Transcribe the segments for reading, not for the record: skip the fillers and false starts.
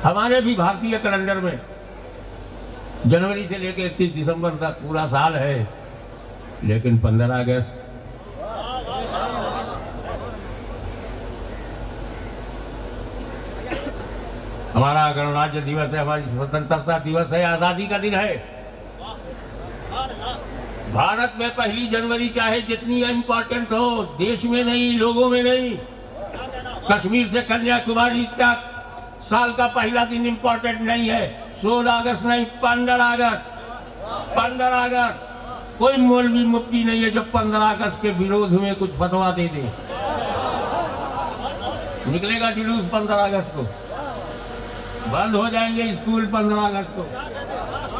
ہمارے بھی بھارتیہ کیلنڈر میں جنوری سے لے کے 31 دسمبر تک پورا سال ہے، لیکن 15 اگست ہمارا گنراجیہ دیوس ہے، ہماری سوتنترتا دیوس ہے، آزادی کا دن ہے۔ بھارت میں 1 جنوری چاہے جتنی امپورٹنٹ ہو، دیش میں نہیں، لوگوں میں نہیں، کشمیر سے کنیا کماری تک سال کا پہلا دن امپورٹنٹ نہیں ہے۔ 16 اگست نہیں، 15 اگست، 15 اگست۔ کوئی مولوی مفتی نہیں ہے جو 15 اگست کے ورودھ میں کچھ فتویٰ دے دے۔ نکلے گا جلوس 15 اگست کو، بند ہو جائیں گے اسکول 15 اگست کو،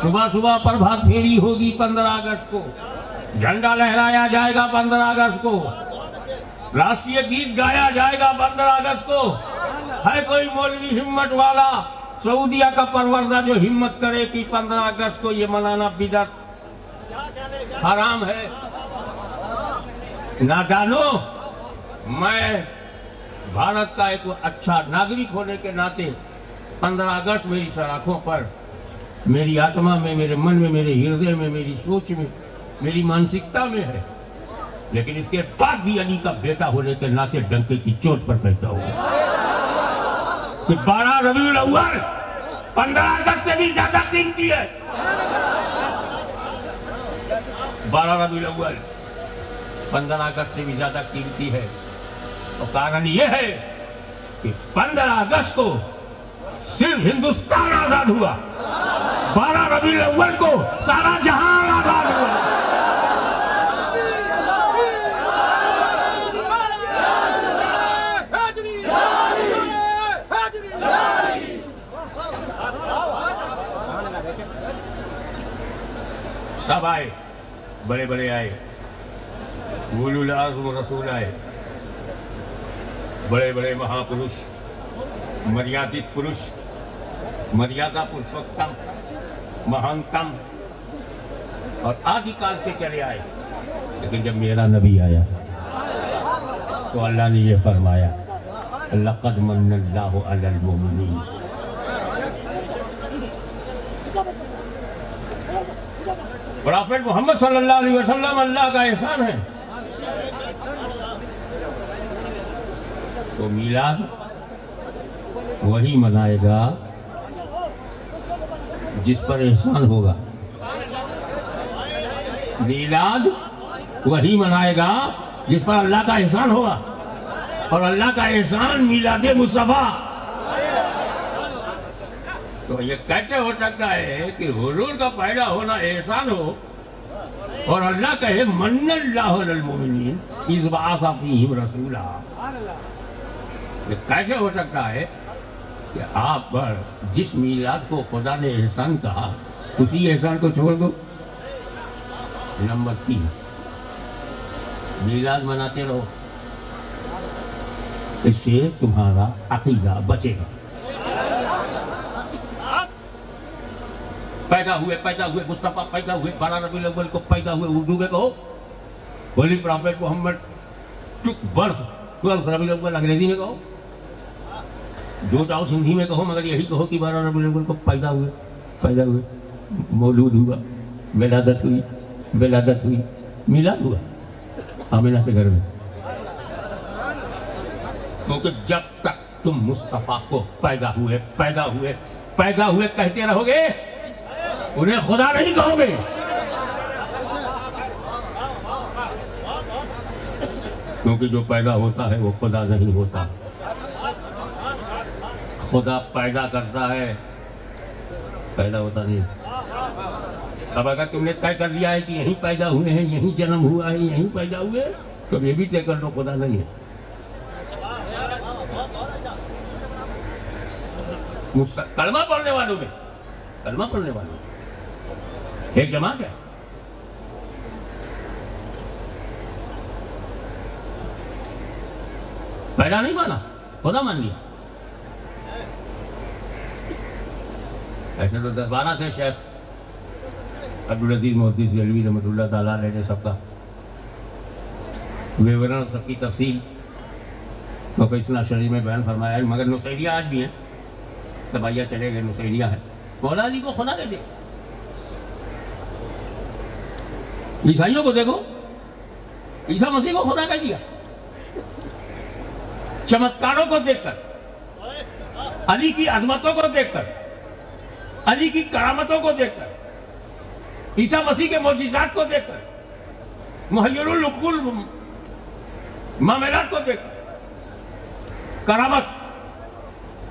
صبح صبح پربھات پھیری ہوگی 15 اگست کو، جھنڈا لہرایا جائے گا 15 اگست کو، راشٹریہ گیت گایا جائے گا 15 اگست کو۔ ہے کوئی مولوی ہمت والا سعودیہ کا پروردہ جو ہمت کرے کہ 15 اگست کو یہ منانا بدعت حرام ہے؟ نادانو، میں بھارت کا ایک اچھا ناگرک ہونے کے ناطے 15 اگست میری سراخوں پر، میری آتما میں، میرے من میں، میرے ہردے میں، میری سوچ میں، میری مانسکتا میں ہے، لیکن اس کے بعد بھی علی کا بیٹا ہونے کے ناطے ڈنکے کی چوٹ پر کہتا ہوں کہ 12 ربیع الاول 15 اگست سے بھی زیادہ قیمتی ہے۔ 12 ربیع الاول 15 اگست سے بھی زیادہ قیمتی ہے، اور کارن یہ ہے کہ 15 اگست کو صرف ہندوستان آزاد ہوا، 12 ربیع الاول کو سارا جہان آزاد ہوا۔ سب آئے، بڑے بڑے آئے، اولو العزم رسول آئے، بڑے بڑے مہاپروش، مریادت پروش، مریادا پروشوتم، مہانتم، اور آدی کال سے چلے آئے، لیکن جب میرا نبی آیا تو اللہ نے یہ فرمایا لقد من اللہ علی المؤمنین۔ پروفیٹ محمد صلی اللہ علیہ وسلم اللہ کا احسان ہے۔ تو میلاد وہی منائے گا جس پر احسان ہوگا، میلاد وہی منائے گا جس پر اللہ کا احسان ہوگا، اور اللہ کا احسان میلاد مصطفیٰ۔ تو یہ کیسے ہو سکتا ہے کہ حضور کا پیدا ہونا احسان ہو اور اللہ کہے من اللہ علی المؤمنین اذ بعث فیہم رسولا؟ یہ کیسے ہو سکتا ہے کہ آپ پر جس میلاد کو خدا نے احسان کہا اسی احسان کو چھوڑ دو؟ نمبر 3، میلاد مناتے رہو، اس سے تمہارا عقیدہ بچے گا۔ پیدا ہوئے مصطفیٰ، پیدا ہوئے 12 ربیع الاول کو، پیدا ہوئے اردو میں کہو ہولی پروفیٹ محمد ٹک برتھ 12 ربیع الاول، انگریزی میں کہو، جو چاہو سندھی میں کہو، مگر یہی کہو کہ 12 ربیع الاول کو پیدا ہوئے، مولود ہوا، ولادت ہوئی، میلاد ہوا آمنہ کے گھر میں۔ کیونکہ جب تک تم مصطفیٰ کو پیدا ہوئے کہتے رہو گے، انہیں خدا نہیں کہو گے۔ کیونکہ جو پیدا ہوتا ہے وہ خدا نہیں ہوتا، خدا پیدا کرتا ہے، پیدا ہوتا نہیں۔ اب اگر تم نے طے کر لیا ہے کہ یہیں پیدا ہوئے ہیں، یہیں جنم ہوا ہے، یہیں پیدا ہوئے، تو یہ بھی طے کر لو خدا نہیں ہے۔ کلمہ پڑھنے والوں ایک جماعت ہے، پیدا نہیں مانا، خدا مان لیا۔ ایسے تو 10-12 تھے، شیخ عبدالعزیز محدث دہلوی رحمۃ اللہ تعالیٰ علیہ نے سب کا ویورن، سب کی تفصیل پروفیشنل شریف میں بیان فرمایا ہے، مگر نصیریہ آج بھی ہیں، तबैया चले गए, नशेरिया है। मौला अली को खुदा कहते। ईसाइयों को देखो, ईसा मसीह को खुदा कह दिया। चमत्कारों को देखकर, अली की अजमतों को देखकर, अली की करामतों को देखकर, ईसा मसीह के मौजिज़ात को देखकर, मुहय्यरुल उक़ूल मामलात को देखकर, करामत,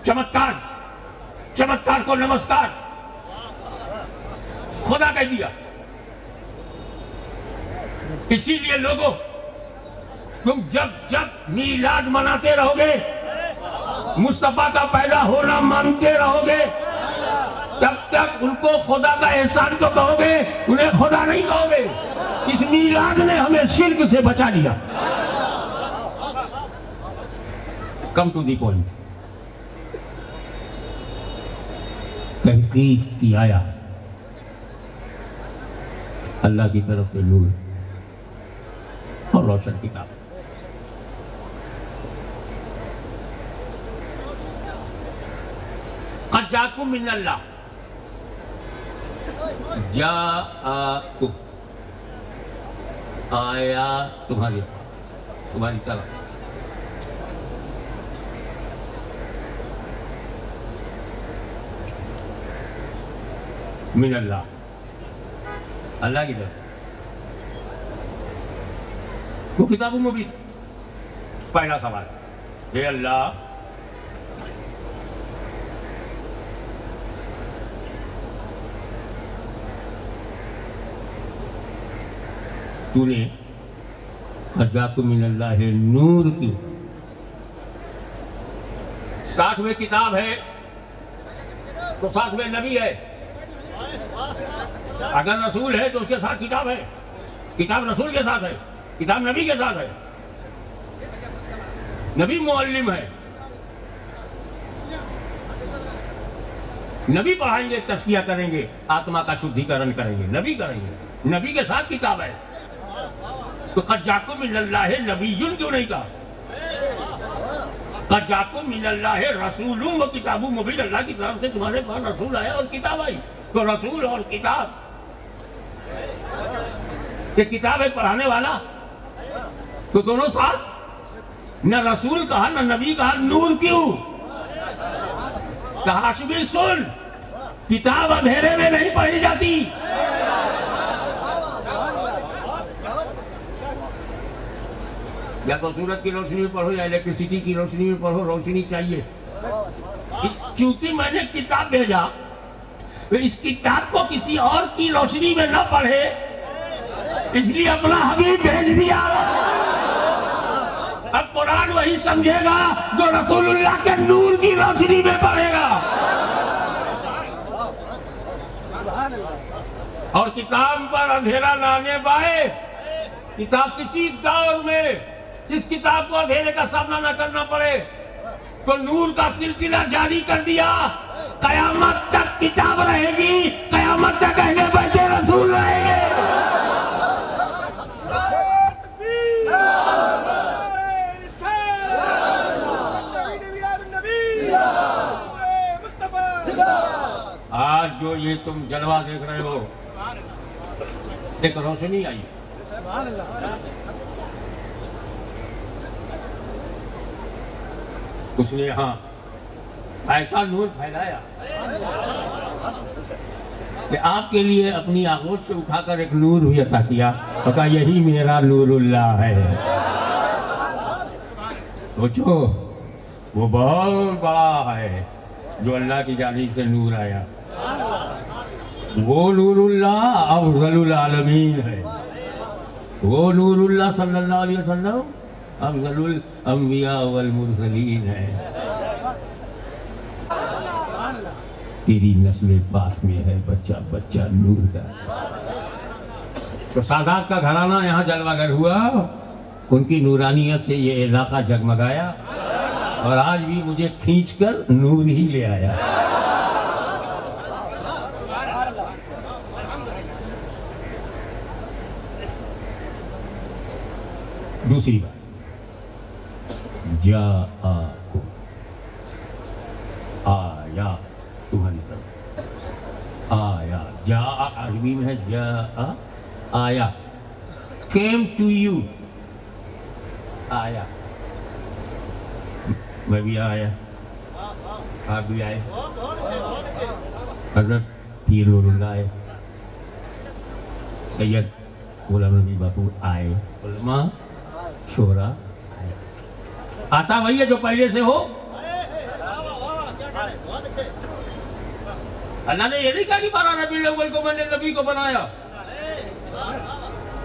चमत्कार, चमत्कार को नमस्कार, खुदा कह दिया। इसीलिए लोगों, तुम जब जब मीलाद मनाते रहोगे, मुस्तफा का पैदा होना मानते रहोगे, तब तक उनको खुदा का एहसान तो कहोगे, उन्हें खुदा नहीं कहोगे। इस मीलाद ने हमें शिर्क से बचा लिया। Come to the point. तहकीक की आया अल्लाह की तरफ से नूर और रोशन किताब। क़द जाअकुम मिनल्लाह, जाअकुम आया तुम्हारी तरफ। मिनल्लाह, अल्लाह की तरफ। वो किताबों में भी पहला सवाल, हे अल्लाह, तूने क़द जाअकुम मिनल्लाहि नूर की, साथ में किताब है तो साथ में नबी है। अगर रसूल है तो उसके साथ किताब है, किताब रसूल के साथ है, किताब नबी के साथ है। नबी मुअल्लिम है, नबी पढ़ाएंगे, तस्किया करेंगे, आत्मा का शुद्धिकरण करेंगे, नबी करेंगे, नबी के साथ किताब है। तो क़द जाअकुम मिनल्लाहि नबिय्युन क्यों नहीं कहा? क़द जाअकुम मिनल्लाहि रसूलुन व किताबुम मुबीन, अल्लाह की तरफ से तुम्हारे पास रसूल आया और किताब आई। तो रसूल और किताब, ये किताब है पढ़ाने वाला, तो दोनों साथ। न रसूल कहा न नबी कहा, नूर क्यों कहा? हाशमी सुन, किताब अंधेरे में नहीं पढ़ी जाती। या तो सूरज की रोशनी में पढ़ो या इलेक्ट्रिसिटी की रोशनी में पढ़ो, रोशनी चाहिए। क्योंकि मैंने किताब भेजा, तो इस किताब को किसी और की रोशनी में न पढ़े, इसलिए अपना हबीब भेज दिया। अब कुरान वही समझेगा जो रसूलुल्लाह के नूर की रोशनी में पढ़ेगा। और किताब पर अंधेरा ना आने पाए। किताब किसी दौर में इस किताब को अंधेरे का सामना न करना पड़े, तो नूर का सिलसिला जारी कर दिया। कयामत तक किताब रहेगी, कयामत तक अहले बैत रसूल रहेंगे। आज जो ये तुम जलवा देख रहे हो, एक रोशनी आई। उसने यहाँ ऐसा नूर फैलाया कि आपके लिए अपनी आगोश से उठाकर एक नूर भी अता किया, तो कहा यही मेरा नूरुल्लाह है। सोचो, वो बहुत बड़ा है जो अल्लाह की जानिब से नूर आया। वो नूरुल्लाह अफज़लुल आलमीन है। वो नूरुल्लाह सल्लल्लाहु अलैहि वसल्लम अफज़लुल अंबिया वल मुरसलीन है। तेरी नस्ल पाक में है बच्चा बच्चा नूर का। तो सादात का घराना यहाँ जलवागर हुआ, उनकी नूरानियत से ये इलाका जगमगाया, और आज भी मुझे खींचकर नूर ही ले आया। दूसरी बात, जाअकुम आया तुम्हारी तरफ। आया, जा अरबी में है जा, आया, केम टू यू, आया, मैं भी आया, आप भी आए, हजरत पीर नूरुल्लाह आए, सैयद गुलाम नबी बापू आए, उलमा शोरा आए। आता वही है जो पहले से हो। अल्लाह ने ये नहीं कहा कि 12 रबीउल अव्वल को मैंने नबी को बनाया,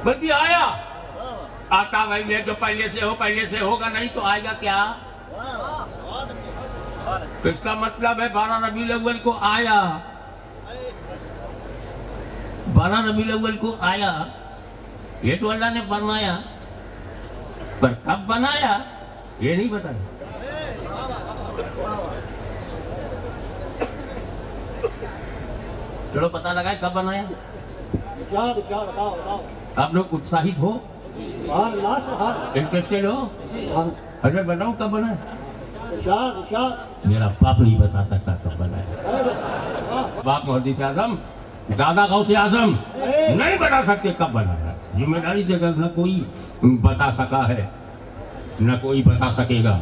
बल्कि आया। आता वही है जो पहले से हो, पहले से होगा नहीं तो आएगा क्या? तो इसका मतलब है 12 रबीउल अव्वल को आया, 12 रबीउल अव्वल को आया, ये तो अल्लाह ने फरमाया, पर कब बनाया ये नहीं बताया। चलो पता लगाए कब बनाया। आप लोग उत्साहित हो, इंटरेस्टेड हो? अरे बताओ कब बनाया। मेरा बाप नहीं बता सकता कब बनाया। बाप मुहद्दिस आजम, दादा गौसे आजम नहीं बता सकते कब बनाया। जिम्मेदारी से न कोई बता सका है, न कोई बता सकेगा,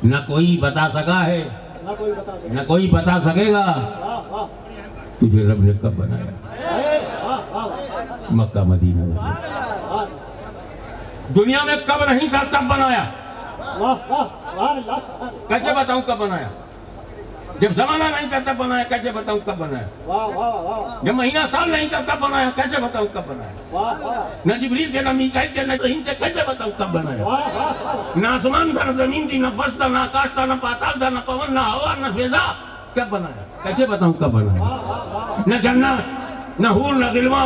न कोई बता सका है, न कोई बता सकेगा। तुझे रब ने कब बनाया? मक्का मदीना में। दुनिया में कब नहीं था तब बनाया। कैसे बताऊं कब बनाया? जब जमाना नहीं था तब बनाया, कैसे बताऊं कब बनाया? जब महीना साल नहीं था तब बनाया, कैसे बताऊं कब बनाया? न जिब्रील थे, न मीकाईल थे, न इनसे कैसे बताऊं कब बनाया? न आसमान था, न जमीन थी, न फर्श था, न आकाश था, न पाताल था, न पवन, न हवा, न फिजा, कब बनाया? कैसे बताऊं कब बनाया? न जन्नत, न हूर, न गिलवा,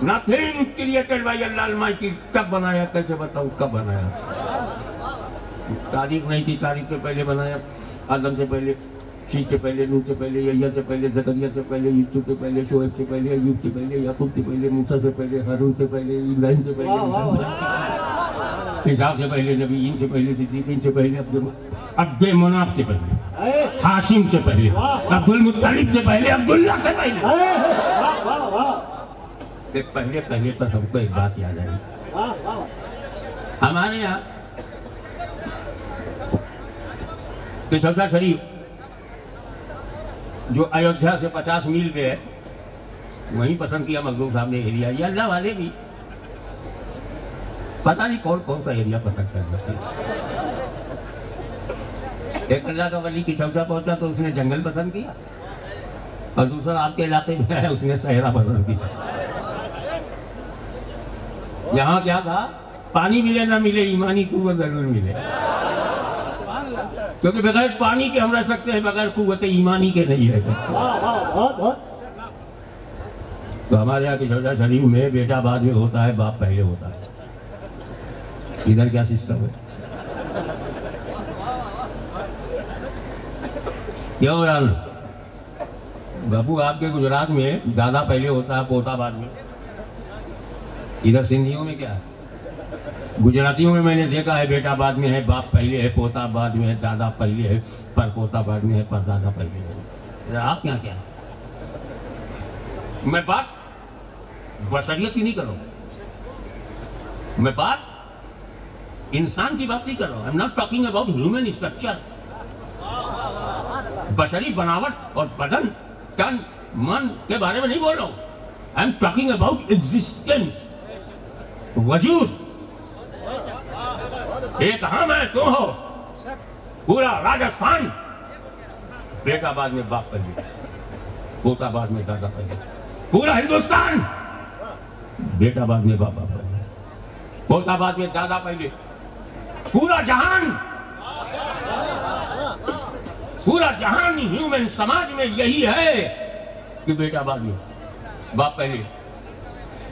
nothing created by Allah Almighty, कब बनाया? कैसे बताऊं कब बनाया? तारीख नहीं थी, तारीख से पहले बनाया। आदम से पहले, शीश से पहले, नूह से पहले, यह्या से पहले, जकरिया से पहले, यूसुफ से पहले, शोएब से पहले, अय्यूब से पहले, याकूब से पहले, मूसा से पहले, हारून से पहले, इब्राहिम से पहले, इसाक से पहले, नबीयीन से पहले, सिद्दीकीन से पहले, अब्दे मुनाफ से पहले, हाशिम से पहले, अब्दुल मुत्तलिब से पहले, अब्दुल्ला से पहले। पहले पहले तक हमको एक बात याद आई। हमारे यहाँ पिछौटा शरीफ जो अयोध्या से 50 मील पे है, वहीं पसंद किया मखदूम साहब ने एरिया। ये अल्लाह वाले भी पता नहीं कौन कौन सा एरिया पसंद कर सकते। एक अल्लाह का वली पिछौटा पहुंचा तो उसने जंगल पसंद किया, और दूसरा आपके इलाके में है उसने सहरा पसंद किया। यहाँ क्या था? पानी मिले ना मिले, ईमानी कुव्वत जरूर मिले, क्योंकि बगैर पानी के हम रह सकते हैं, बगैर कुव्वत ईमानी के नहीं रह सकते। तो हमारे यहाँ की पिछौटा शरीफ में बेटा बाद में होता है, बाप पहले होता है। इधर क्या सिस्टम है? क्यों यार बाबू, आपके गुजरात में दादा पहले होता है, पोता बाद में। इधर सिंधियों में क्या है? गुजरातियों में मैंने देखा है बेटा बाद में है, बाप पहले है, पोता बाद में है, दादा पहले है, पर पोता बाद में है, पर दादा पहले है। आप क्या क्या? मैं बात बशरियत की नहीं कर रहा हूं, मैं बात इंसान की बात नहीं कर रहा हूं। I am not talking about human structure, बशरी बनावट और बदन, तन, मन के बारे में नहीं बोल रहा हूं। I am talking about existence, वजूद। एक हम है, तुम हो, पूरा राजस्थान बेटा बाद में बाप पहले, पोता बाद में दादा पहले, पूरा हिंदुस्तान बेटा बाद में बाबा पहले, पोता बाद में दादा पहले, पूरा जहान ह्यूमन समाज में यही है कि बेटा बाद में बाप पहले।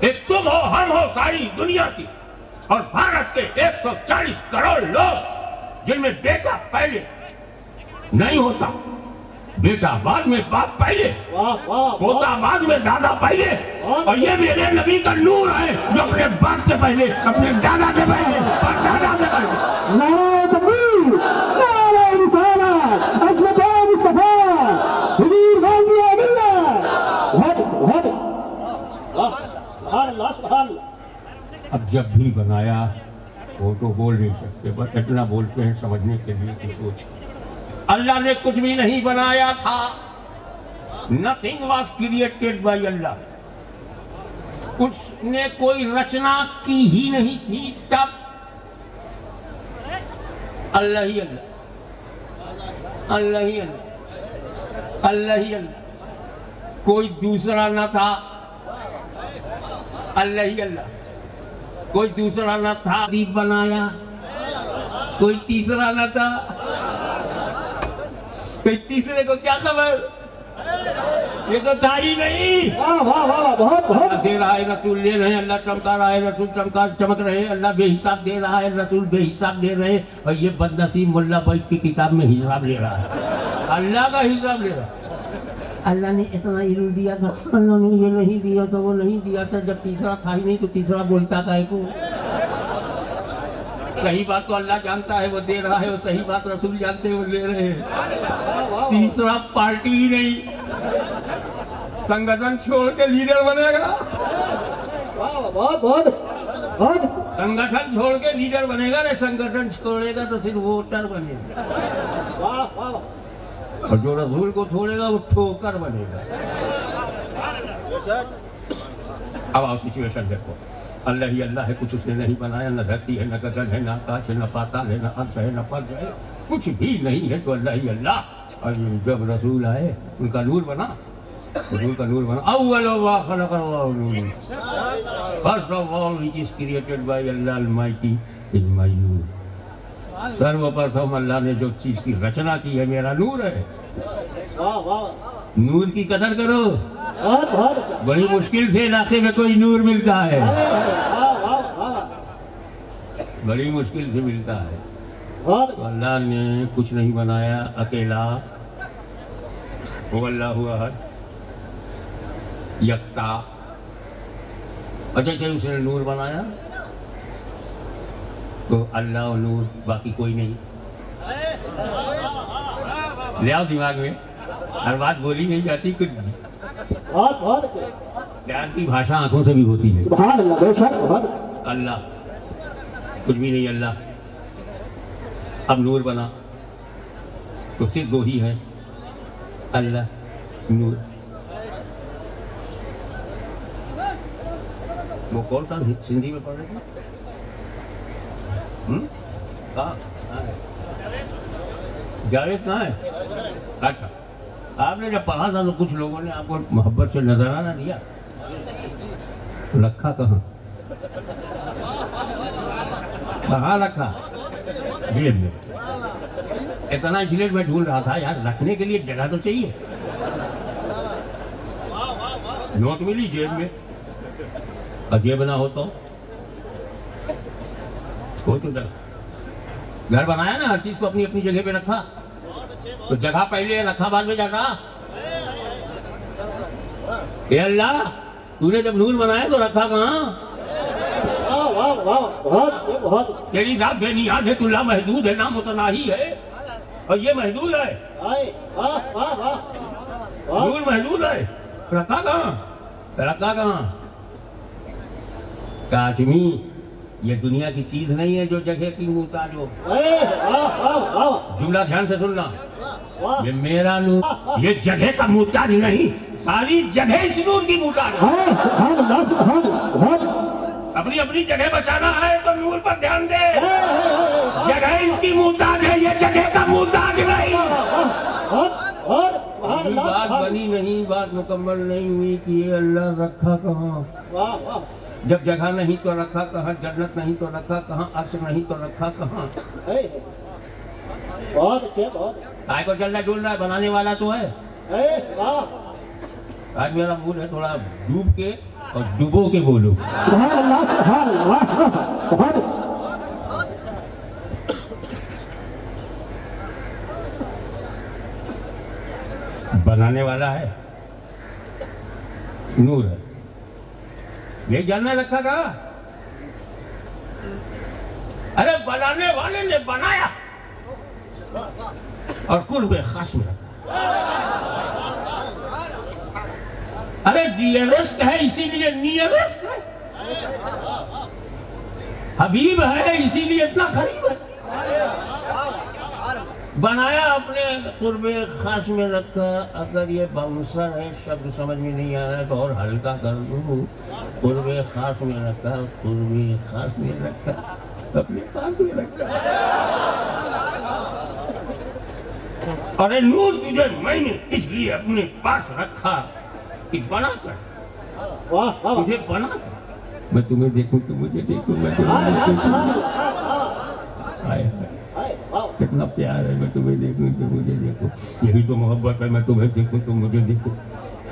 एक तुम हो, हम हो, सारी दुनिया की और भारत के 140 करोड़ लोग, जिनमें बेटा पहले नहीं होता, बेटा बाद में बाप पहले, पोता बाद में दादा पहले। और ये मेरे नबी का नूर है जो अपने बाप से पहले, अपने दादा से पहले, परदादा से पहले। नारे तकबीर, नारे रिसालत, अस्सलाम जब भी बनाया वो तो बोल नहीं सकते, बस इतना बोलते हैं समझने के लिए कि सोच। अल्लाह ने कुछ भी नहीं बनाया था, नथिंग वॉज क्रिएटेड बाय अल्लाह, उसने कोई रचना की ही नहीं थी तब। अल्लाह ही अल्लाह, अल्लाह ही अल्लाह, अल्लाह ही अल्लाह, कोई दूसरा न था। अल्लाह ही अल्लाह, कोई दूसरा न था। दीप बनाया, कोई तीसरा न था, कोई तीसरे को क्या खबर, ये तो था ही नहीं। वाह वाह वाह, बहुत बहुत दे रहा है रसूल ले रहे हैं, अल्लाह चमका रहा है रसूल चमक रहे हैं, अल्लाह बेहिसाब दे रहा है रसूल बेहिसाब दे रहे हैं, और ये बदनसीब मुल्ला बैठ की किताब में हिसाब ले रहा है, अल्लाह का हिसाब ले रहा है। अल्लाह ने इतना इल्म दिया था, अल्लाह ने ये नहीं दिया था, वो नहीं दिया था, जब तीसरा था ही नहीं तो तीसरा बोलता था को। सही बात तो अल्लाह जानता है वो दे रहा है, और सही बात रसूल जानते हैं वो ले रहे हैं। तीसरा पार्टी ही नहीं, संगठन छोड़ के लीडर बनेगा। वाह, बहुत बहुत बहुत संगठन छोड़ के लीडर बनेगा, नहीं संगठन छोड़ेगा तो सिर्फ वोटर बनेगा। वाह वाह, और जो रसूल को छोड़ेगा वो ठोकर बनेगा। अब आओ सिचुएशन देखो, अल्लाह ही अल्लाह है, कुछ उसने नहीं बनाया, न धरती है, न गगन है, न आकाश है, न पाताल है, न अर्श है, न फर्श है, कुछ भी नहीं है, तो अल्लाह ही अल्लाह। और जब रसूल आए उनका नूर बना, रसूल का नूर बना। अव्वल मा खलक़ल्लाहु नूर, first of all which is created by Allah Almighty is my नूर। सर्वप्रथम अल्लाह ने जो चीज की रचना की है मेरा नूर है। वाह वाह, नूर की कदर करो, बहुत बहुत, बड़ी मुश्किल से इलाके में कोई नूर मिलता है, वाह वाह वाह, बड़ी मुश्किल से मिलता है। बहुत तो अल्लाह ने कुछ नहीं बनाया, अकेला वो अल्लाह अहद यक्ता। और जैसे उसने नूर बनाया तो अल्लाह और नूर, बाकी कोई नहीं। ले आओ दिमाग में, हर बात बोली नहीं जाती, कुछ बहुत बहुत अच्छे, प्यार की भाषा आंखों से भी होती है। सुभान अल्लाह, बेशक बहुत। अल्लाह, कुछ भी नहीं अल्लाह। अब नूर बना तो सिर्फ दो ही है, अल्लाह नूर। वो कौन सा सिंधी में पढ़ रहे थे? कहाँ है? जावेद कहाँ है? अच्छा, आपने जब पढ़ा था तो कुछ लोगों ने आपको मोहब्बत से नजराना दिया, रखा कहाँ? कहाँ रखा? जेब में। इतना इसलिए मैं ढूंढ रहा था यार, रखने के लिए जगह तो चाहिए। नोट मिली जेब में, और जेब ना हो तो घर बनाया ना, हर चीज को अपनी अपनी जगह पे रखा, तो जगह पहले रखा बाद में जाता। ए अल्लाह, तूने जब नूर बनाया तो रखा कहाँ? वाह वाह वाह, बहुत बहुत, तेरी जात बेनियाद है, तू लामहदूद है, नामुतनाही है, और ये महदूद है। वाह वाह वाह, नूर महदूद है, रखा कहाँ? रखा कहाँ? काजमी, ये दुनिया की चीज नहीं है जो जगह की मुहताज हो। जुमला ध्यान से सुनना, ये मेरा नूर, ये जगह का मुहताज नहीं, सारी जगह इस नूर की मुहताज है। अपनी अपनी जगह बचाना है तो नूर पर ध्यान दे। जगह इसकी मुहताज है, ये जगह का मुहताज नहीं। अभी बात बनी नहीं, बात मुकम्मल नहीं हुई कि ये अल्लाह रखा कहाँ? जब जगह नहीं तो रखा कहाँ? जन्नत नहीं तो रखा कहाँ? अर्श नहीं तो रखा कहाँ? बहुत अच्छे, बहुत। काय को चल रहा डूल रहा है, बनाने वाला तो है। आज मेरा मूड है थोड़ा डूब के और डुबो के बोलो। सुभान अल्लाह, सुभान अल्लाह, बहुत। बनाने वाला है, नूर है, ये जानने रखा था। अरे बनाने वाले ने बनाया और कुर्बे खास में रखा। अरे डियरेस्ट है इसीलिए नियरेस्ट है। حبیب ہے اسی لیے اتنا قریب ہے. بنایا اپنے قرب خاص میں رکھا. اگر یہ باؤنسر ہے شبد سمجھ میں نہیں آ رہا ہے تو اور ہلکا کر دوں. قرب خاص میں رکھا, قرب خاص میں رکھا, اپنے پاس میں رکھا. ارے نور تجھے میں نے اس لیے اپنے پاس رکھا کہ بنا کر, واہ واہ تجھے بنا کر میں تمہیں دیکھوں تو مجھے دیکھوں, میں تمہیں دیکھوں. آئے کتنا پیار ہے, میں تمہیں دیکھوں تو مجھے دیکھو. یہی تو محبت ہے, میں تمہیں دیکھوں تو مجھے دیکھو.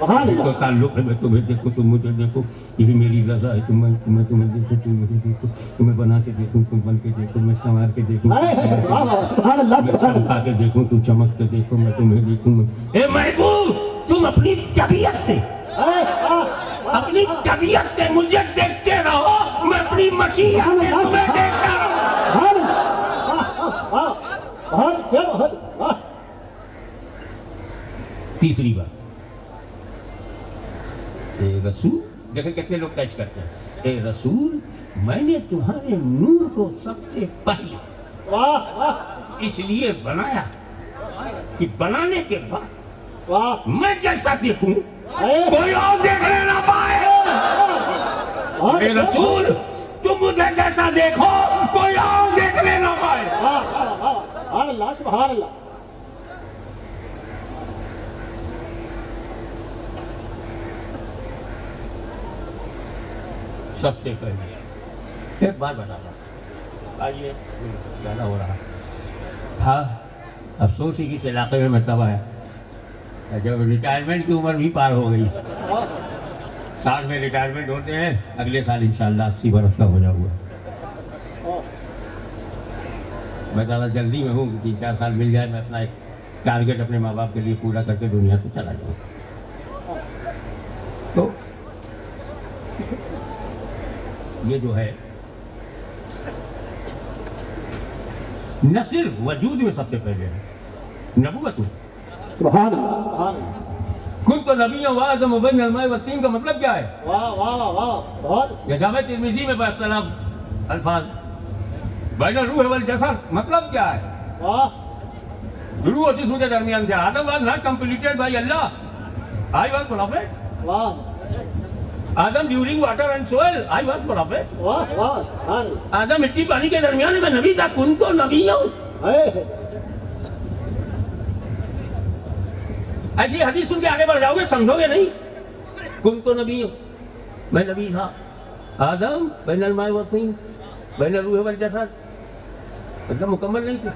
یہی تو تعلق ہے, میں تمہیں دیکھوں تو مجھے دیکھو. یہی میری رضا ہے, میں تمہیں دیکھوں تم مجھے دیکھو. تمہیں بنا کے دیکھوں تم بن کے دیکھو, میں سنوار کے دیکھوں چمکا کے دیکھوں تم چمک کے دیکھو, میں تمہیں دیکھوں. اے محبوب تم اپنی طبیعت سے مجھے دیکھتے رہو, میں اپنی مشیت سے تمہیں دیکھتا رہوں. تیسری بات, اے رسول, دیکھیں کتنے لوگ کیچ کرتے ہیں. اے رسول میں نے تمہارے نور کو سب سے پہلے اس لیے بنایا کہ بنانے کے بعد میں جیسا دیکھوں کوئی اور دیکھنے نہ پائے. اے رسول تم مجھے جیسا دیکھو کوئی اور دیکھنے نہ پائے. سبحان اللہ سبحان اللہ. سب سے پہلے ایک بات بتا رہا, آئیے زیادہ ہو رہا ہاں. افسوس ہی کس علاقے میں تب آیا جب ریٹائرمنٹ کی عمر بھی پار ہو گئی. سال میں ریٹائرمنٹ ہوتے ہیں, اگلے سال انشاءاللہ 80 برس کا ہو جاؤں گا. میں زیادہ جلدی میں ہوں کہ 3-4 سال مل جائے, میں اپنا ایک ٹارگیٹ اپنے ماں باپ کے لیے پورا کر کے دنیا سے چلا جاؤں. تو یہ جو ہے نہ صرف وجود میں سب سے پہلے ہے نبوت میں. سبحان اللہ سبحان اللہ. خود تو نبی و آدم و بین الماء والطین کا مطلب کیا ہے؟ واہ واہ واہ سبحان. یہ جامع ترمذی میں باختلاف الفاظ. بین الروح والجسد مطلب کیا ہے؟ واہ روح اور جسم کے درمیان تھا. آدم was not completed by Allah. I was prophet. واہ آدم during water and soil. I was prophet. واہ واہ سبحان اللہ. آدم مٹی پانی کے درمیان میں نبی تھا. کن تو نبی ہوں. ایسی حدیث سن کے آگے بڑھ جاؤ گے, سمجھو گے نہیں. کن تو نبی ہوں, میں نبی تھا. آدم بین الماء والطین بین الروح والجسد, مطلب مکمل نہیں تھے.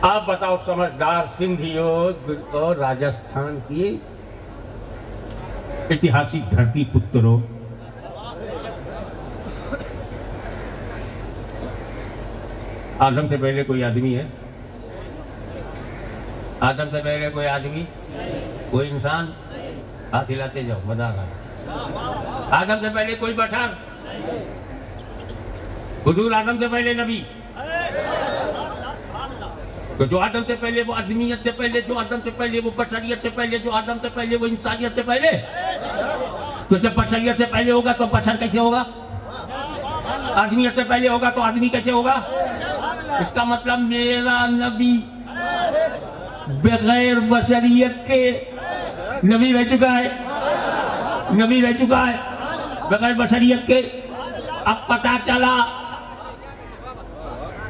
آپ بتاؤ سمجھدار سندھیوں اور راجستھان کی اتہاسک دھرتی پتروں, آدم سے پہلے کوئی آدمی ہے؟ آدم سے پہلے کوئی آدمی, کوئی انسان؟ ہاتھ ہلاتے جاؤ, مزہ آ رہا. آدم سے پہلے کوئی بشر؟ حضور آدم سے پہلے نبی. تو جو آدم سے پہلے وہ آدمیت سے پہلے, جو آدم سے پہلے وہ بشریت سے پہلے, جو آدم سے پہلے وہ انسانیت سے پہلے. تو جب بشریت سے پہلے ہوگا تو بشر کیسے ہوگا؟ آدمیت سے پہلے ہوگا تو آدمی کیسے ہوگا؟ اس کا مطلب میرا نبی بغیر بشریت کے نبی رہ چکا ہے, نبی رہ چکا ہے بغیر بشریت کے. اب پتا چلا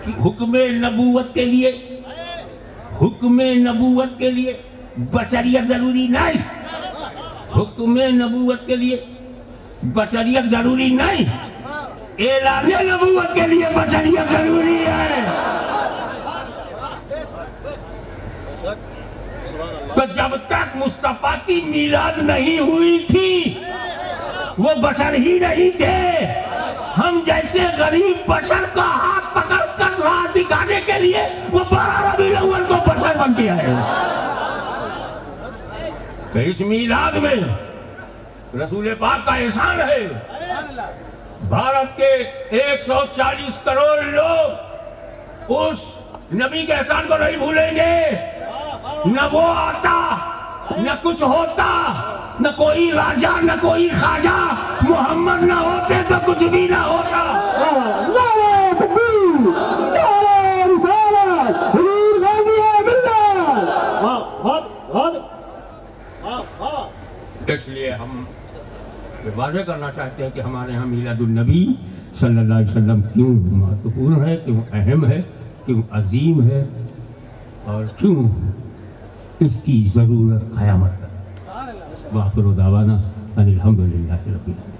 کہ حکم نبوت کے لیے بشریت ضروری نہیں. حکم نبوت کے لیے بشریت ضروری نہیں, اعلان نبوت کے لیے بشریت ضروری ہے. تو جب تک مصطفیٰ کی میلاد نہیں ہوئی تھی وہ بشر ہی نہیں تھے. ہم جیسے غریب بشر کا ہاتھ پکڑ کر راہ دکھانے کے لیے وہ 12 ربیع الاول کو بشر بن کے آئے. تو اس میلاد میں رسول پاک کا احسان ہے. بھارت کے 140 کروڑ لوگ اس نبی کے احسان کو نہیں بھولیں گے. نہ وہ آتا نہ کچھ ہوتا، نہ کوئی راجا نہ کوئی خواجہ، محمد نہ ہوتے تو کچھ بھی نہ ہوتا۔ نعرہ تکبیر، نعرہ رسالت، حضور غازی ملت۔ واہ بہت بہت واہ واہ۔ اس لیے ہم واضح کرنا چاہتے ہیں کہ ہمارے ہاں میلاد النبی صلی اللہ علیہ وسلم کیوں مہتوپورن ہے، کیوں اہم ہے، کیوں عظیم ہے، اور کیوں اس کی ضرورت قیامت تک۔ وآخر دعوانا ان الحمدللہ رب العالمین۔